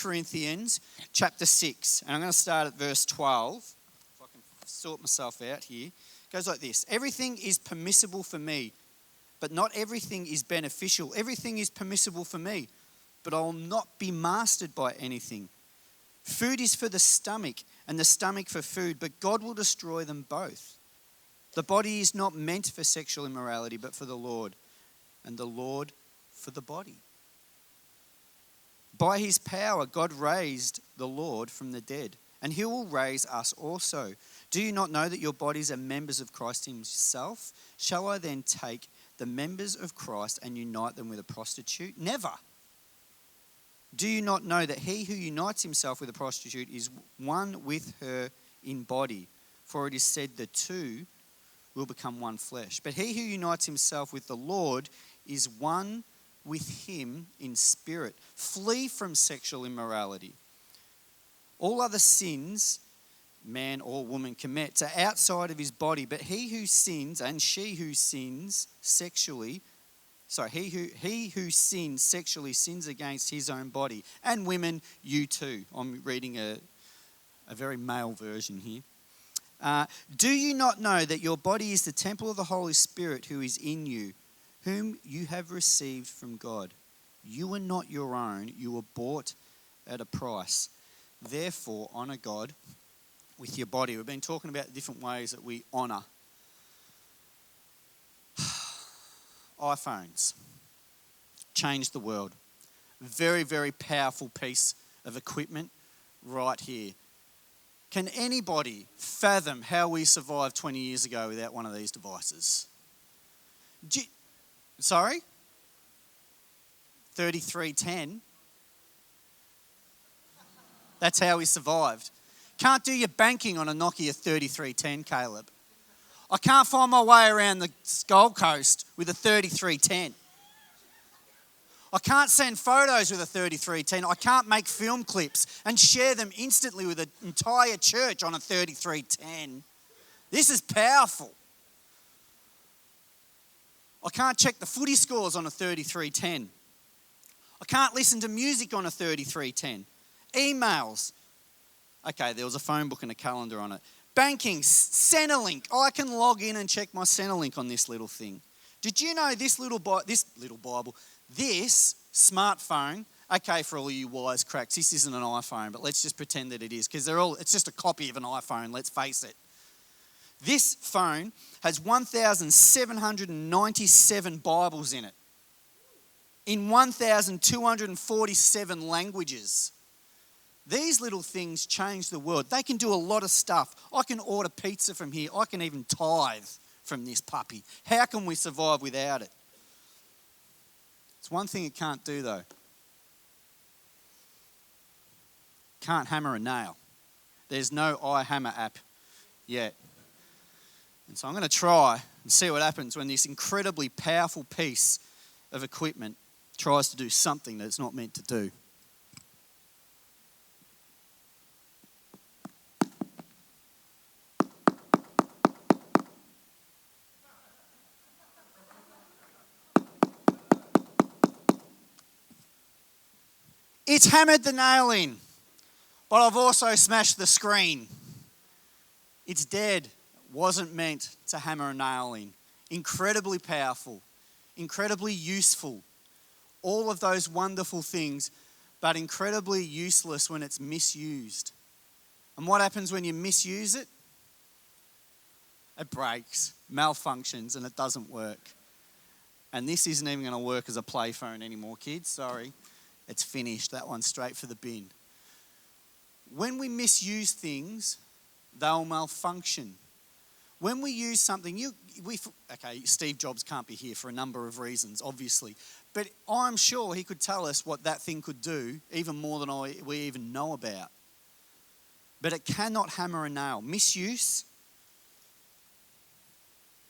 Corinthians chapter 6, and I'm going to start at verse 12. If I can sort myself out here. It goes like this. Everything is permissible for me, but not everything is beneficial. Everything is permissible for me, but I will not be mastered by anything. Food is for the stomach, and the stomach for food, but God will destroy them both. The body is not meant for sexual immorality, but for the Lord, and the Lord for the body. By his power, God raised the Lord from the dead, and he will raise us also. Do you not know that your bodies are members of Christ himself? Shall I then take the members of Christ and unite them with a prostitute? Never. Do you not know that he who unites himself with a prostitute is one with her in body? For it is said the two will become one flesh. But he who unites himself with the Lord is one with him in spirit. Flee from sexual immorality. All other sins man or woman commits are outside of his body, but he who sins and she who sins sexually, he who sins sexually sins against his own body. And women, you too. I'm reading a very male version here. Do you not know that your body is the temple of the Holy Spirit who is in you, whom you have received from God? You are not your own. You were bought at a price. Therefore, honour God with your body. We've been talking about different ways that we honour. iPhones changed the world. Very, very powerful piece of equipment right here. Can anybody fathom how we survived 20 years ago without one of these devices? Sorry? 3310. That's how we survived. Can't do your banking on a Nokia 3310, Caleb. I can't find my way around the Gold Coast with a 3310. I can't send photos with a 3310. I can't make film clips and share them instantly with an entire church on a 3310. This is powerful. I can't check the footy scores on a 3310. I can't listen to music on a 3310. Emails. Okay, there was a phone book and a calendar on it. Banking, Centrelink. I can log in and check my Centrelink on this little thing. Did you know this smartphone, okay, for all you wise cracks, this isn't an iPhone, but let's just pretend that it is, because it's just a copy of an iPhone, let's face it. This phone has 1,797 Bibles in it, in 1,247 languages. These little things change the world. They can do a lot of stuff. I can order pizza from here. I can even tithe from this puppy. How can we survive without it? It's one thing it can't do though. Can't hammer a nail. There's no iHammer app yet. And so I'm going to try and see what happens when this incredibly powerful piece of equipment tries to do something that it's not meant to do. It's hammered the nail in, but I've also smashed the screen. It's dead. Wasn't meant to hammer a nail in. Incredibly powerful, incredibly useful. All of those wonderful things, but incredibly useless when it's misused. And what happens when you misuse it? It breaks, malfunctions, and it doesn't work. And this isn't even going to work as a play phone anymore, kids. Sorry. It's finished. That one's straight for the bin. When we misuse things, they'll malfunction. When we use something, Steve Jobs can't be here for a number of reasons, obviously. But I'm sure he could tell us what that thing could do, even more than we even know about. But it cannot hammer a nail. Misuse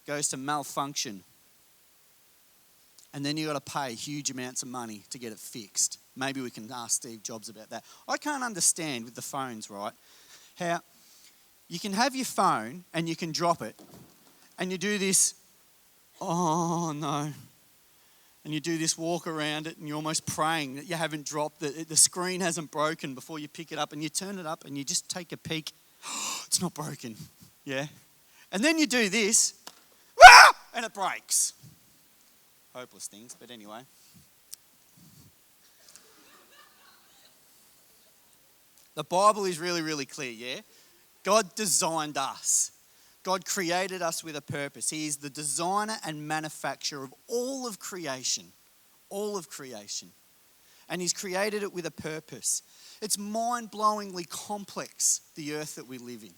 goes to malfunction. And then you've got to pay huge amounts of money to get it fixed. Maybe we can ask Steve Jobs about that. I can't understand with the phones, right, how you can have your phone and you can drop it and you do this, oh no. And you do this walk around it and you're almost praying that you haven't dropped, that the screen hasn't broken before you pick it up, and you turn it up and you just take a peek. It's not broken. Yeah. And then you do this, and it breaks. Hopeless things, but anyway. The Bible is really, really clear, yeah? God designed us. God created us with a purpose. He is the designer and manufacturer of all of creation. All of creation. And He's created it with a purpose. It's mind-blowingly complex, the earth that we live in.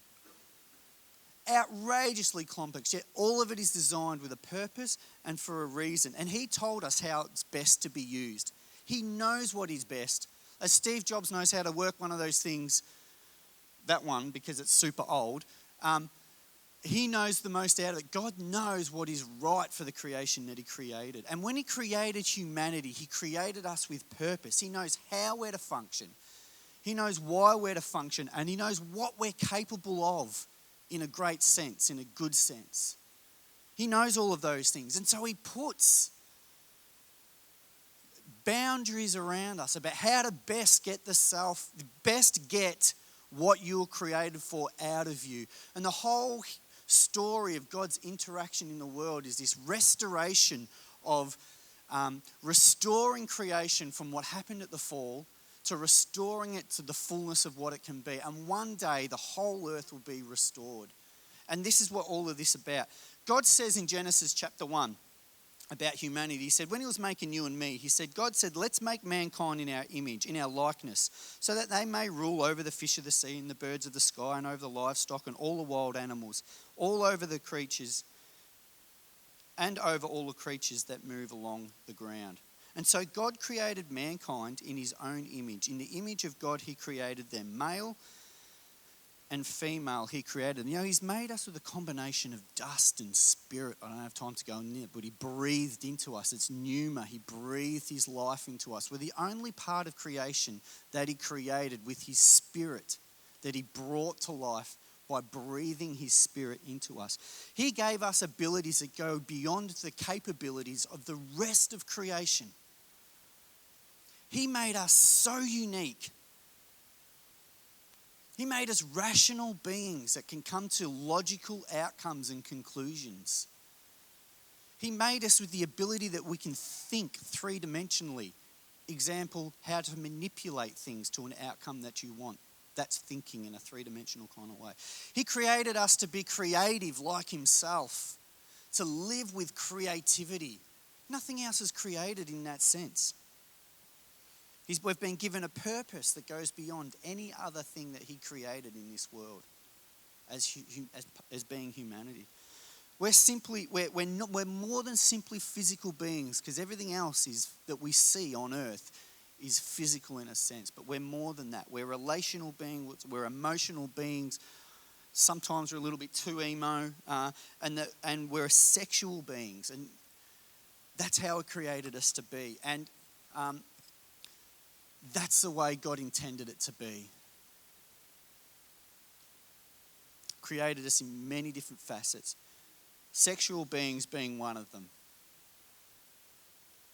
Outrageously complex, yet all of it is designed with a purpose and for a reason. And He told us how it's best to be used. He knows what is best. As Steve Jobs knows how to work one of those things, that one, because it's super old, He knows the most out of it. God knows what is right for the creation that He created. And when He created humanity, He created us with purpose. He knows how we're to function. He knows why we're to function. And He knows what we're capable of in a great sense, in a good sense. He knows all of those things. And so He puts boundaries around us about how to best get what you were created for out of you. And the whole story of God's interaction in the world is this restoration of restoring creation from what happened at the fall to restoring it to the fullness of what it can be. And one day the whole earth will be restored. And this is what all of this is about. God says in Genesis chapter 1 about humanity, He said, when He was making you and me, He said, God said, let's make mankind in our image, in our likeness, so that they may rule over the fish of the sea and the birds of the sky and over the livestock and all the wild animals, all over the creatures and over all the creatures that move along the ground. And so God created mankind in His own image. In the image of God, He created them. Male and female, He created them. You know, He's made us with a combination of dust and spirit. I don't have time to go in it, but He breathed into us. It's pneuma. He breathed His life into us. We're the only part of creation that He created with His spirit, that He brought to life by breathing His spirit into us. He gave us abilities that go beyond the capabilities of the rest of creation. He made us so unique. He made us rational beings that can come to logical outcomes and conclusions. He made us with the ability that we can think three-dimensionally. Example, how to manipulate things to an outcome that you want. That's thinking in a three-dimensional kind of way. He created us to be creative like Himself, to live with creativity. Nothing else is created in that sense. We've been given a purpose that goes beyond any other thing that He created in this world as being humanity. We're more than simply physical beings, because everything else that we see on earth is physical in a sense, but we're more than that. We're relational beings, we're emotional beings. Sometimes we're a little bit too emo, and we're sexual beings, and that's how He created us to be. And that's the way God intended it to be. Created us in many different facets. Sexual beings being one of them.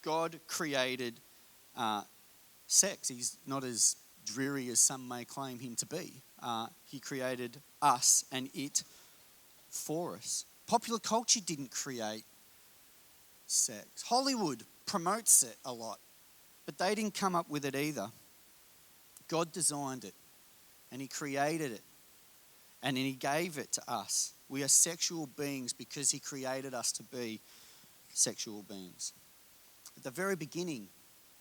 God created sex. He's not as dreary as some may claim Him to be. He created us and it for us. Popular culture didn't create sex. Hollywood promotes it a lot. But they didn't come up with it either. God designed it, and He created it, and then He gave it to us. We are sexual beings because He created us to be sexual beings. At the very beginning,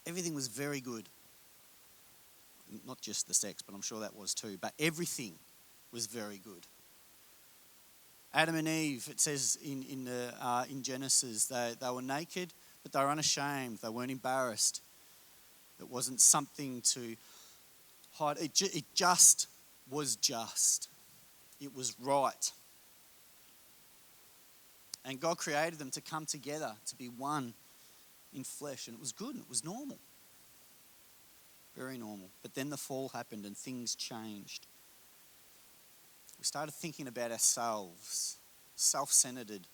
everything was very good. Not just the sex, but I'm sure that was too. But everything was very good. Adam and Eve, it says in Genesis, they were naked, but they were unashamed. They weren't embarrassed. It wasn't something to hide. It just was just. It was right. And God created them to come together, to be one in flesh. And it was good and it was normal. Very normal. But then the fall happened and things changed. We started thinking about ourselves, self-centered.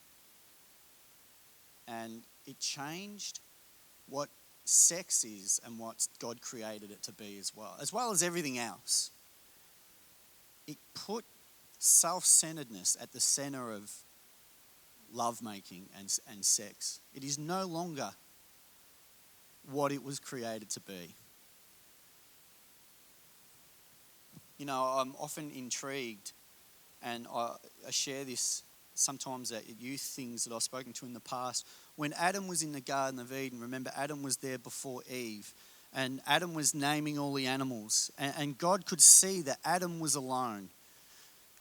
And it changed. what sex is and what God created it to be as well as everything else. It put self-centeredness at the center of lovemaking and sex. It is no longer what it was created to be. You know, I'm often intrigued, and I share this sometimes at youth things that I've spoken to in the past. When Adam was in the Garden of Eden, remember Adam was there before Eve, and Adam was naming all the animals, and God could see that Adam was alone,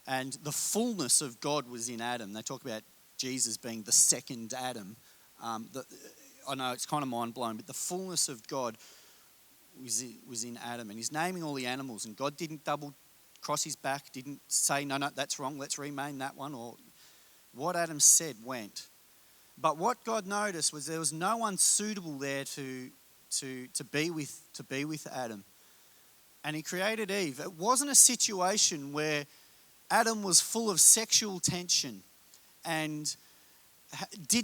and the fullness of God was in Adam. They talk about Jesus being the second Adam. I know it's kind of mind-blowing, but the fullness of God was in Adam, and he's naming all the animals, and God didn't double cross his back, didn't say, no, that's wrong, let's rename that one, or what Adam said went. But what God noticed was there was no one suitable there to be with Adam. And he created Eve. It wasn't a situation where Adam was full of sexual tension and he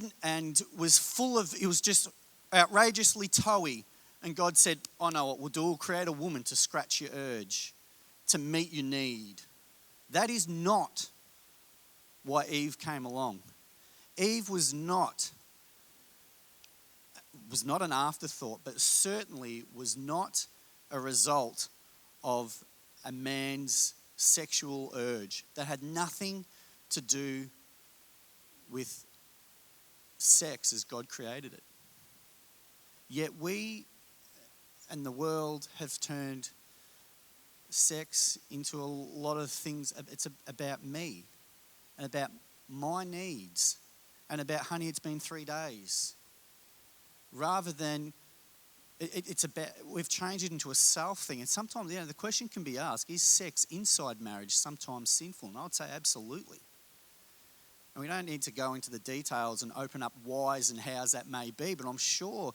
was just outrageously toey. And God said, I know what we'll do. We'll create a woman to scratch your urge, to meet your need. That is not why Eve came along. Eve was not an afterthought, but certainly was not a result of a man's sexual urge. That had nothing to do with sex as God created it. Yet we and the world have turned sex into a lot of things. It's about me and about my needs and about, honey, it's been 3 days. Rather than, it's about, we've changed it into a self thing. And sometimes, the question can be asked, is sex inside marriage sometimes sinful? And I would say absolutely. And we don't need to go into the details and open up whys and hows that may be, but I'm sure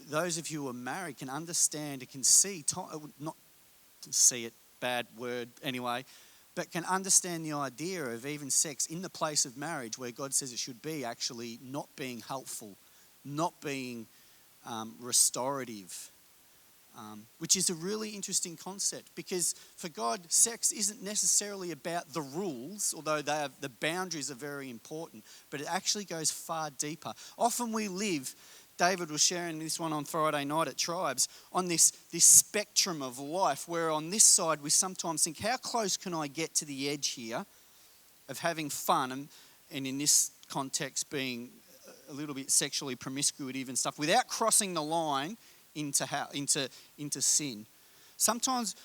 those of you who are married can understand and can see, not see it, bad word anyway, but can understand the idea of even sex in the place of marriage where God says it should be actually not being helpful, not being restorative, which is a really interesting concept because for God, sex isn't necessarily about the rules, although the boundaries are very important, but it actually goes far deeper. Often we live, David was sharing this one on Friday night at Tribes, on this spectrum of life where on this side we sometimes think, how close can I get to the edge here of having fun and in this context being a little bit sexually promiscuous and stuff without crossing the line into sin. Sometimes,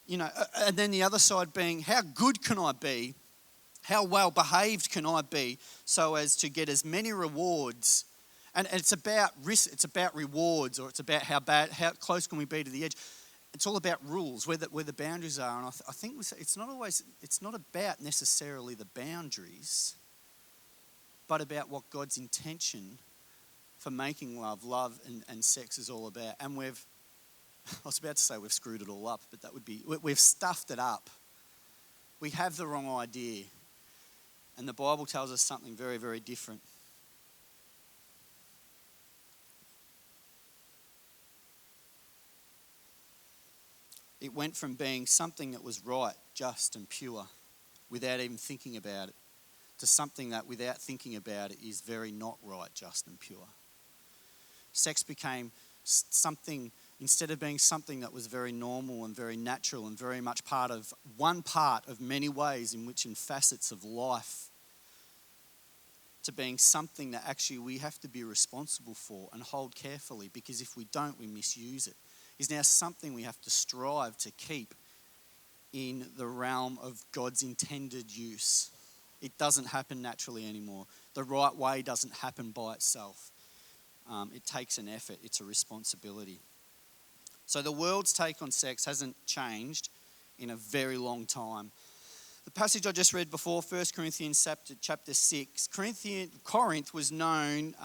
and then the other side being, how good can I be? How well behaved can I be so as to get as many rewards? And it's about risk, it's about rewards, or it's about how close can we be to the edge. It's all about rules, where the boundaries are. And I think it's not about necessarily the boundaries, but about what God's intention for making love and sex is all about. And I was about to say we've screwed it all up, but that would be, we've stuffed it up. We have the wrong idea. And the Bible tells us something very, very different. It went from being something that was right, just and pure, without even thinking about it, to something that without thinking about it is very not right, just and pure. Sex became something, instead of being something that was very normal and very natural and very much one part of many ways in which in facets of life, to being something that actually we have to be responsible for and hold carefully, because if we don't, we misuse it. Is now something we have to strive to keep in the realm of God's intended use. It doesn't happen naturally anymore. The right way doesn't happen by itself. It takes an effort. It's a responsibility. So the world's take on sex hasn't changed in a very long time. The passage I just read before, 1 Corinthians chapter 6, Corinth was known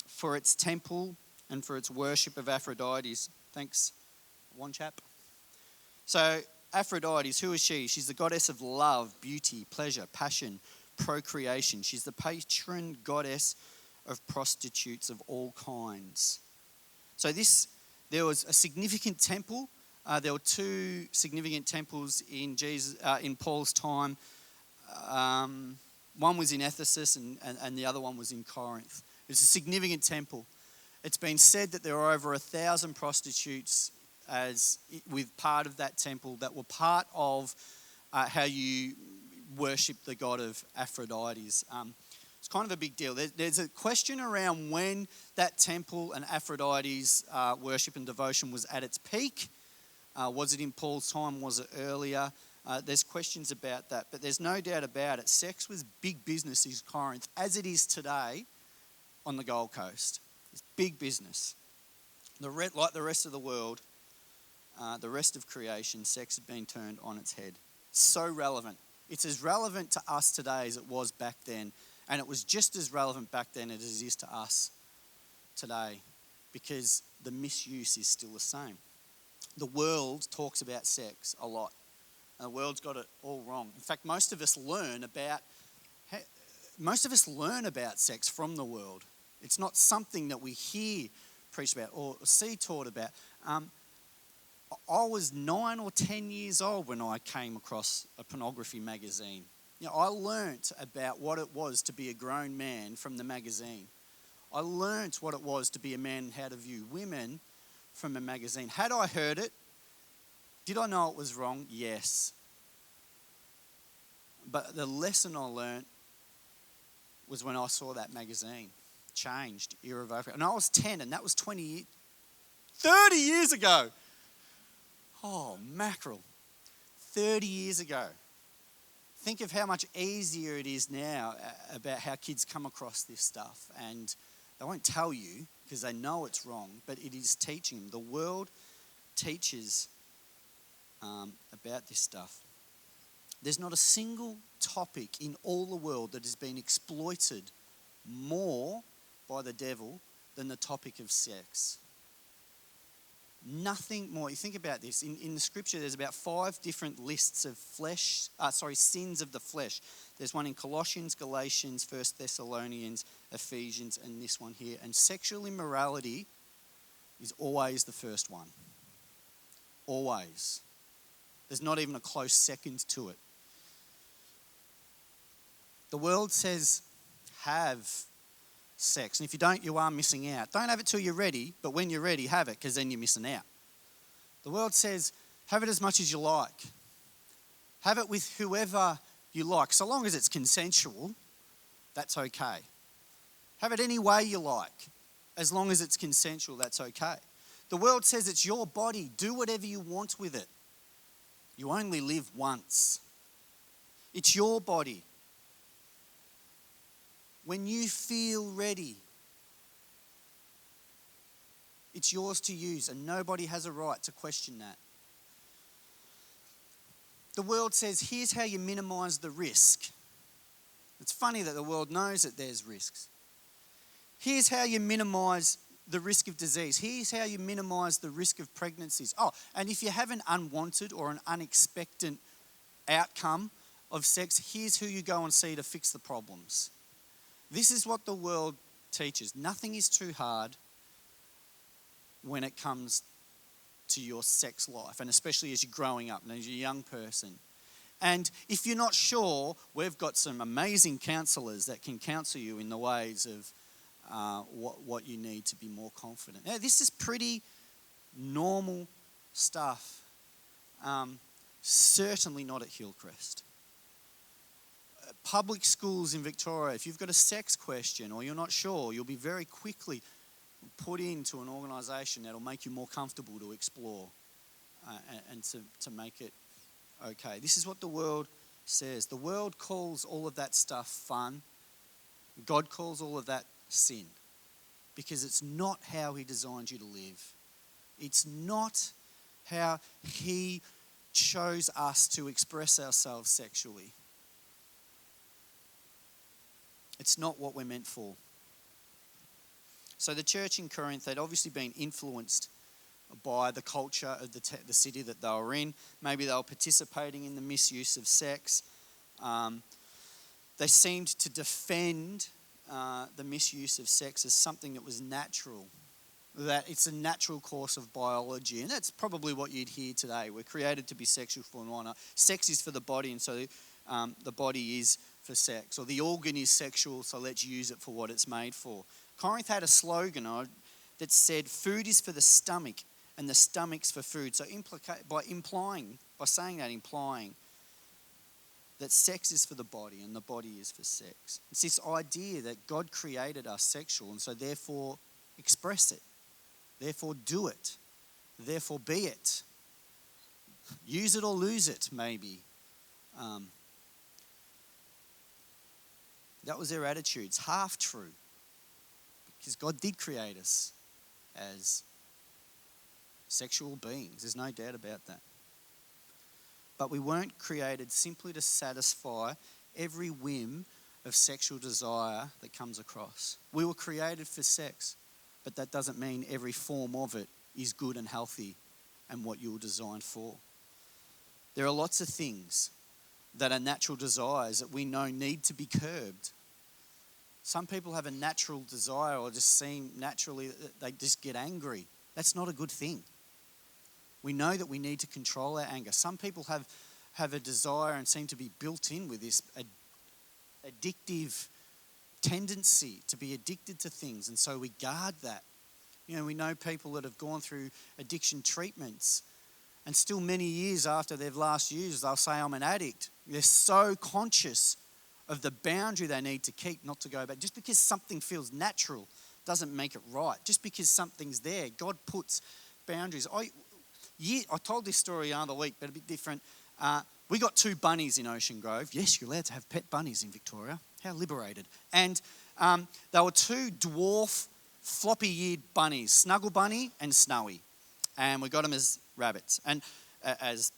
for its temple and for its worship of Aphrodite. Thanks, one chap. So Aphrodite, who is she? She's the goddess of love, beauty, pleasure, passion, procreation. She's the patron goddess of prostitutes of all kinds. There was a significant temple. There were two significant temples in Paul's time. One was in Ephesus and the other one was in Corinth. It's a significant temple. It's been said that there are over 1,000 prostitutes with part of that temple that were part of how you worship the god of Aphrodite. It's kind of a big deal. There's a question around when that temple and Aphrodite's worship and devotion was at its peak. Was it in Paul's time? Was it earlier? There's questions about that, but there's no doubt about it. Sex was big business in Corinth, as it is today on the Gold Coast. It's big business. Like the rest of the world, the rest of creation, sex had been turned on its head. So relevant. It's as relevant to us today as it was back then, and it was just as relevant back then as it is to us today, because the misuse is still the same. The world talks about sex a lot. And the world's got it all wrong. In fact, most of us learn about sex from the world. It's not something that we hear preached about or see taught about. I was 9 or 10 years old when I came across a pornography magazine. I learnt about what it was to be a grown man from the magazine. I learnt what it was to be a man and how to view women from a magazine. Had I heard it, did I know it was wrong? Yes. But the lesson I learnt was when I saw that magazine. Changed irrevocably. And I was 10, and that was 30 years ago. Oh, mackerel. 30 years ago. Think of how much easier it is now about how kids come across this stuff. And they won't tell you because they know it's wrong, but it is teaching them. The world teaches about this stuff. There's not a single topic in all the world that has been exploited more by the devil than the topic of sex. Nothing more. You think about this. In the scripture, there's about 5 different lists of sins of the flesh. There's one in Colossians, Galatians, 1 Thessalonians, Ephesians, and this one here. And sexual immorality is always the first one. Always. There's not even a close second to it. The world says, have sex. And if you don't, you are missing out. Don't have it till you're ready, but when you're ready, have it, because then you're missing out. The world says, have it as much as you like. Have it with whoever you like. So long as it's consensual, that's okay. Have it any way you like. As long as it's consensual, that's okay. The world says it's your body. Do whatever you want with it. You only live once. It's your body. When you feel ready, it's yours to use, and nobody has a right to question that. The world says, here's how you minimize the risk. It's funny that the world knows that there's risks. Here's how you minimize the risk of disease. Here's how you minimize the risk of pregnancies. Oh, and if you have an unwanted or an unexpected outcome of sex, here's who you go and see to fix the problems. This is what the world teaches. Nothing is too hard when it comes to your sex life, and especially as you're growing up and as you're a young person. And if you're not sure, we've got some amazing counsellors that can counsel you in the ways of what you need to be more confident. Now, this is pretty normal stuff. Certainly not at Hillcrest. Public schools in Victoria, if you've got a sex question or you're not sure, you'll be very quickly put into an organisation that'll make you more comfortable to explore and to make it okay. This is what the world says. The world calls all of that stuff fun. God calls all of that sin, because it's not how he designed you to live. It's not how he chose us to express ourselves sexually. It's not what we're meant for. So the church in Corinth, they'd obviously been influenced by the culture of the city that they were in. Maybe they were participating in the misuse of sex. They seemed to defend the misuse of sex as something that was natural. that it's a natural course of biology. And that's probably what you'd hear today. We're created to be sexual for one another. Sex is for the body, and so the body is for sex. Or the organ is sexual, so let's use it for what it's made for. Corinth had a slogan that said, food is for the stomach, and the stomach's for food. So implying that sex is for the body and the body is for sex. It's this idea that God created us sexual, and so therefore express it, therefore do it, therefore be it. Use it or lose it, maybe. That was their attitude. It's half true, because God did create us as sexual beings. There's no doubt about that. But we weren't created simply to satisfy every whim of sexual desire that comes across. We were created for sex, but that doesn't mean every form of it is good and healthy and what you were designed for. There are lots of things that are natural desires that we know need to be curbed. Some people have a natural desire, or just seem naturally, they just get angry. That's not a good thing. We know that we need to control our anger. Some people have a desire and seem to be built in with this addictive tendency to be addicted to things, and so we guard that. We know people that have gone through addiction treatments, and still many years after they've last used, they'll say, I'm an addict. They're so conscious of the boundary they need to keep not to go back. Just because something feels natural doesn't make it right. Just because something's there, God puts boundaries. I told this story the other week, but a bit different. We got 2 bunnies in Ocean Grove. Yes, you're allowed to have pet bunnies in Victoria. How liberated. And they were 2 dwarf, floppy-eared bunnies, Snuggle Bunny and Snowy. And we got them as rabbits, and as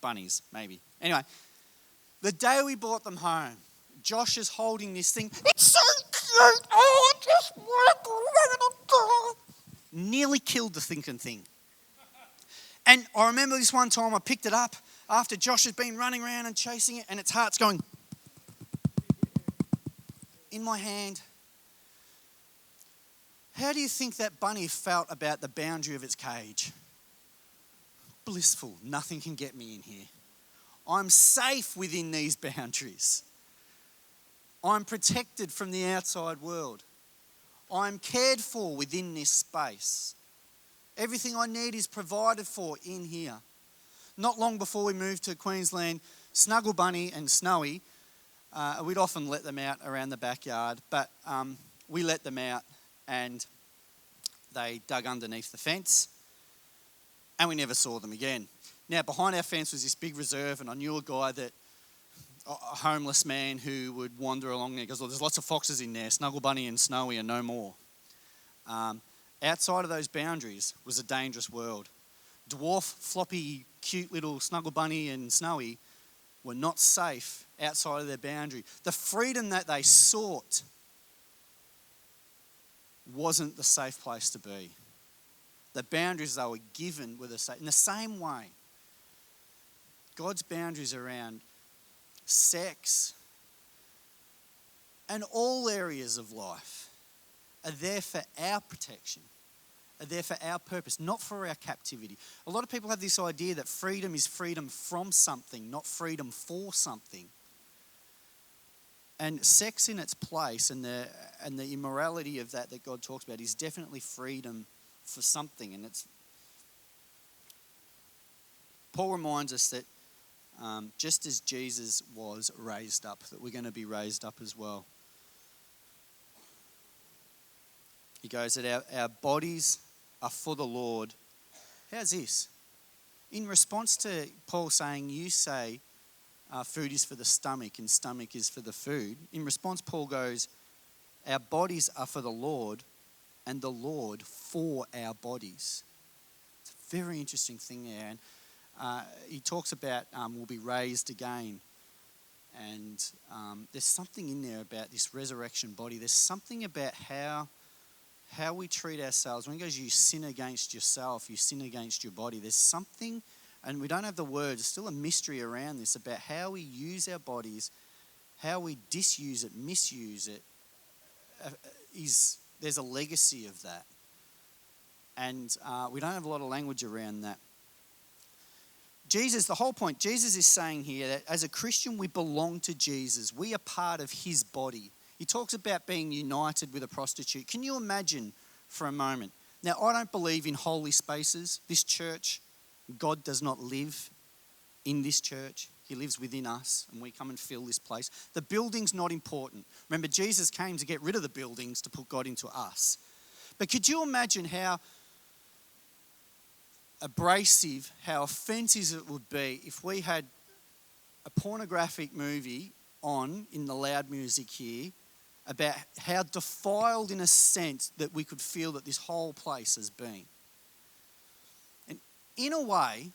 bunnies, maybe. Anyway, the day we brought them home, Josh is holding this thing. It's so cute. Oh, I just want to let it go. Nearly killed the thinking thing. And I remember this one time I picked it up after Josh had been running around and chasing it, and its heart's going in my hand. How do you think that bunny felt about the boundary of its cage? Blissful. Nothing can get me in here. I'm safe within these boundaries. I'm protected from the outside world. I'm cared for within this space. Everything I need is provided for in here. Not long before we moved to Queensland, Snuggle Bunny and Snowy, we'd often let them out around the backyard, but we let them out and they dug underneath the fence and we never saw them again. Now, behind our fence was this big reserve, and I knew a guy a homeless man who would wander along there. He goes, there's lots of foxes in there. Snuggle Bunny and Snowy are no more. Outside of those boundaries was a dangerous world. Dwarf, floppy, cute little Snuggle Bunny and Snowy were not safe outside of their boundary. The freedom that they sought wasn't the safe place to be. The boundaries they were given were the same. In the same way, God's boundaries around sex and all areas of life are there for our protection, are there for our purpose, not for our captivity. A lot of people have this idea that freedom is freedom from something, not freedom for something. And sex in its place and the immorality of that God talks about is definitely freedom for something. And Paul reminds us that just as Jesus was raised up, that we're going to be raised up as well. He goes that our bodies are for the Lord. How's this? In response to Paul saying, you say food is for the stomach and stomach is for the food. In response, Paul goes, our bodies are for the Lord and the Lord for our bodies. It's a very interesting thing there. And he talks about we'll be raised again. And there's something in there about this resurrection body. There's something about how we treat ourselves. When he goes, you sin against yourself, you sin against your body. There's something, and we don't have the words, there's still a mystery around this about how we use our bodies, how we disuse it, misuse it. There's a legacy of that. And we don't have a lot of language around that. Jesus, the whole point, Jesus is saying here that as a Christian, we belong to Jesus. We are part of his body. He talks about being united with a prostitute. Can you imagine for a moment? Now, I don't believe in holy spaces. This church, God does not live in this church. He lives within us, and we come and fill this place. The building's not important. Remember, Jesus came to get rid of the buildings to put God into us. But could you imagine how abrasive, how offensive it would be if we had a pornographic movie on in the loud music here about how defiled in a sense that we could feel that this whole place has been. And in a way,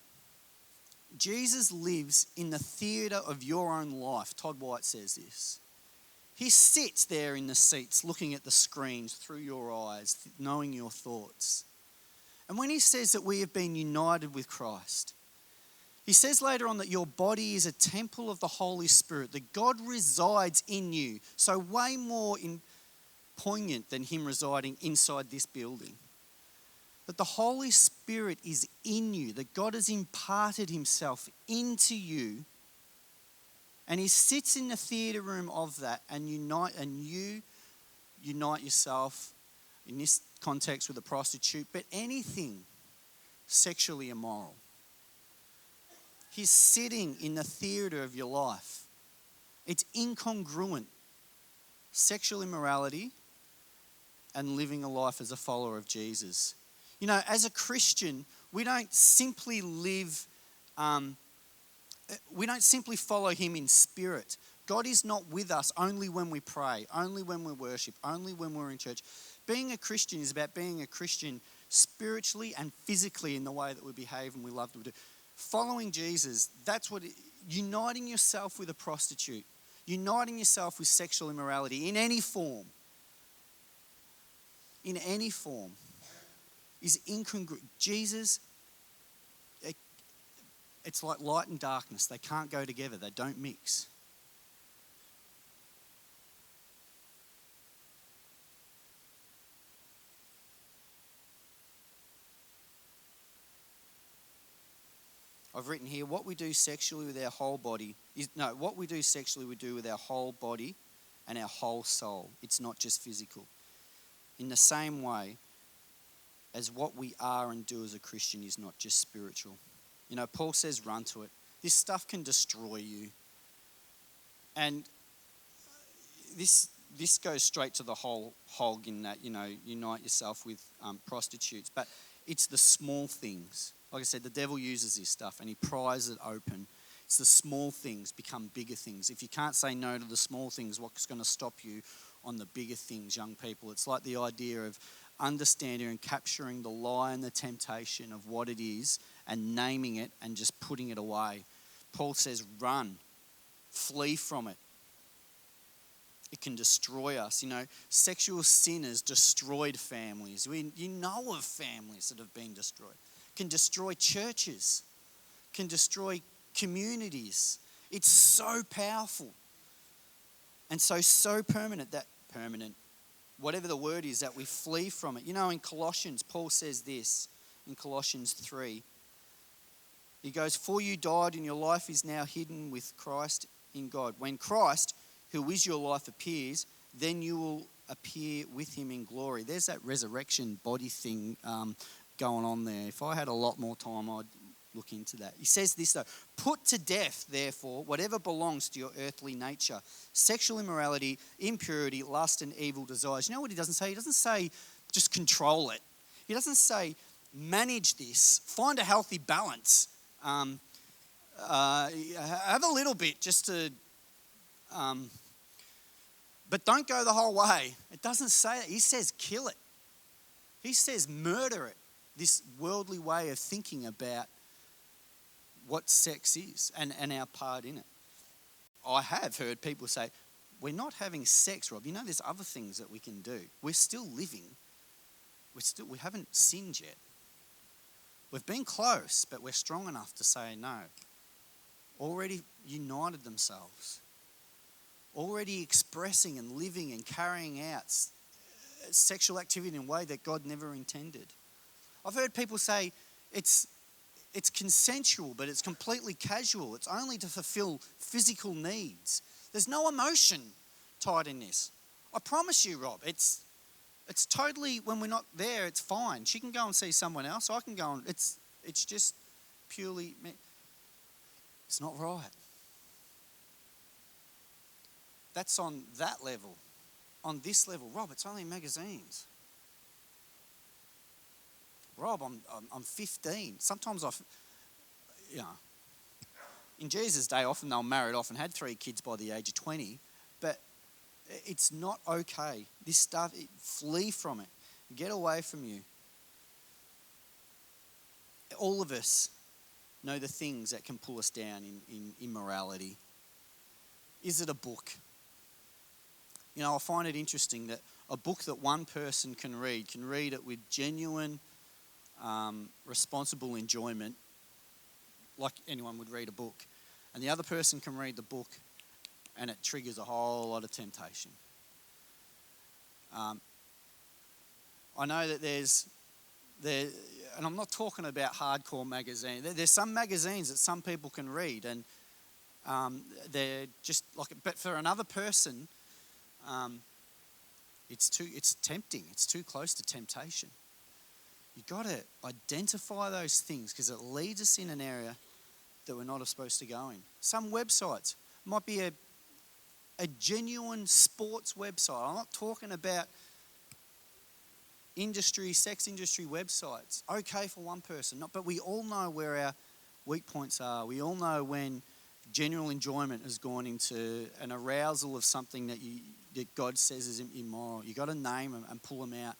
Jesus lives in the theatre of your own life. Todd White says this. He sits there in the seats looking at the screens through your eyes, knowing your thoughts. And when he says that we have been united with Christ, he says later on that your body is a temple of the Holy Spirit, that God resides in you. So way more poignant than him residing inside this building. That the Holy Spirit is in you, that God has imparted himself into you, and he sits in the theatre room of that and you unite yourself, in this context with a prostitute, but anything sexually immoral. He's sitting in the theatre of your life. It's incongruent. Sexual immorality and living a life as a follower of Jesus. You know, as a Christian, we don't simply follow him in spirit. God is not with us only when we pray, only when we worship, only when we're in church. Being a Christian is about being a Christian spiritually and physically in the way that we behave and we love to do. Following Jesus, uniting yourself with a prostitute, uniting yourself with sexual immorality in any form, is incongruent. Jesus, it's like light and darkness. They can't go together. They don't mix. I've written here, what we do sexually with our whole body what we do sexually we do with our whole body and our whole soul. It's not just physical. In the same way as what we are and do as a Christian is not just spiritual. You know, Paul says run to it. This stuff can destroy you. And this goes straight to the whole hog in that, you know, unite yourself with prostitutes. But it's the small things. Like I said, the devil uses this stuff and he pries it open. It's the small things become bigger things. If you can't say no to the small things, what's going to stop you on the bigger things, young people? It's like the idea of understanding and capturing the lie and the temptation of what it is and naming it and just putting it away. Paul says, run, flee from it. It can destroy us. You know, sexual sin has destroyed families. You know of families that have been destroyed. Can destroy churches, can destroy communities. It's so powerful and so permanent, whatever the word is, that we flee from it. You know, in Colossians, Paul says this in Colossians 3. He goes, for you died and your life is now hidden with Christ in God. When Christ, who is your life, appears, then you will appear with him in glory. There's that resurrection body thing going on there. If I had a lot more time, I'd look into that. He says this though, put to death, therefore, whatever belongs to your earthly nature, sexual immorality, impurity, lust and evil desires. You know what he doesn't say? He doesn't say just control it. He doesn't say manage this, find a healthy balance. Have a little bit just to, but don't go the whole way. It doesn't say that. He says kill it. He says murder it. This worldly way of thinking about what sex is and our part in it. I have heard people say, we're not having sex, Rob. You know, there's other things that we can do. We're still living. We haven't sinned yet. We've been close, but we're strong enough to say no. Already united themselves. Already expressing and living and carrying out sexual activity in a way that God never intended. I've heard people say it's consensual, but it's completely casual. It's only to fulfill physical needs. There's no emotion tied in this. I promise you, Rob, it's totally, when we're not there, it's fine. She can go and see someone else. I can go and, it's just purely, it's not right. That's on that level. On this level, Rob, it's only magazines. Rob, I'm 15. Sometimes in Jesus' day, often they were married off and had 3 kids by the age of 20. But it's not okay. This stuff, flee from it. Get away from you. All of us know the things that can pull us down in immorality. Is it a book? I find it interesting that a book that one person can read it with genuine, responsible enjoyment, like anyone would read a book. And the other person can read the book and it triggers a whole lot of temptation. I know that and I'm not talking about hardcore magazines. There's some magazines that some people can read, and they're just like. But for another person, it's tempting. It's too close to temptation. You've got to identify those things because it leads us in an area that we're not supposed to go in. Some websites might be a genuine sports website. I'm not talking about sex industry websites. Okay for one person, but we all know where our weak points are. We all know when general enjoyment has gone into an arousal of something that God says is immoral. You've got to name them and pull them out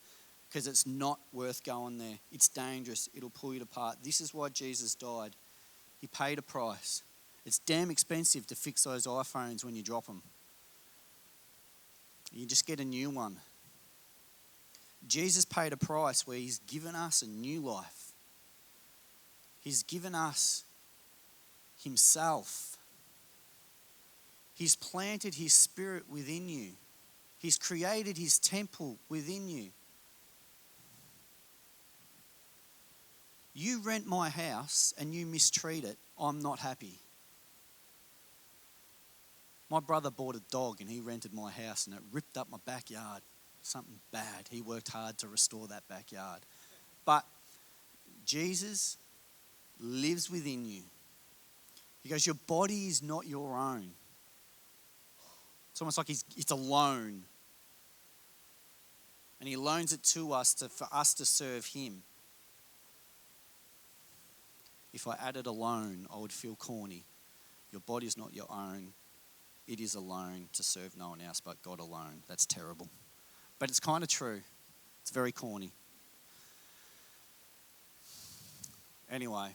because it's not worth going there. It's dangerous. It'll pull you apart. This is why Jesus died. He paid a price. It's damn expensive to fix those iPhones when you drop them. You just get a new one. Jesus paid a price where he's given us a new life. He's given us himself. He's planted his spirit within you. He's created his temple within you. You rent my house and you mistreat it, I'm not happy. My brother bought a dog and he rented my house and it ripped up my backyard. Something bad. He worked hard to restore that backyard. But Jesus lives within you. He goes, your body is not your own. It's almost like it's a loan. And he loans it to us for us to serve him. If I added a loan, I would feel corny. Your body is not your own. It is a loan to serve no one else but God alone. That's terrible. But it's kind of true. It's very corny. Anyway,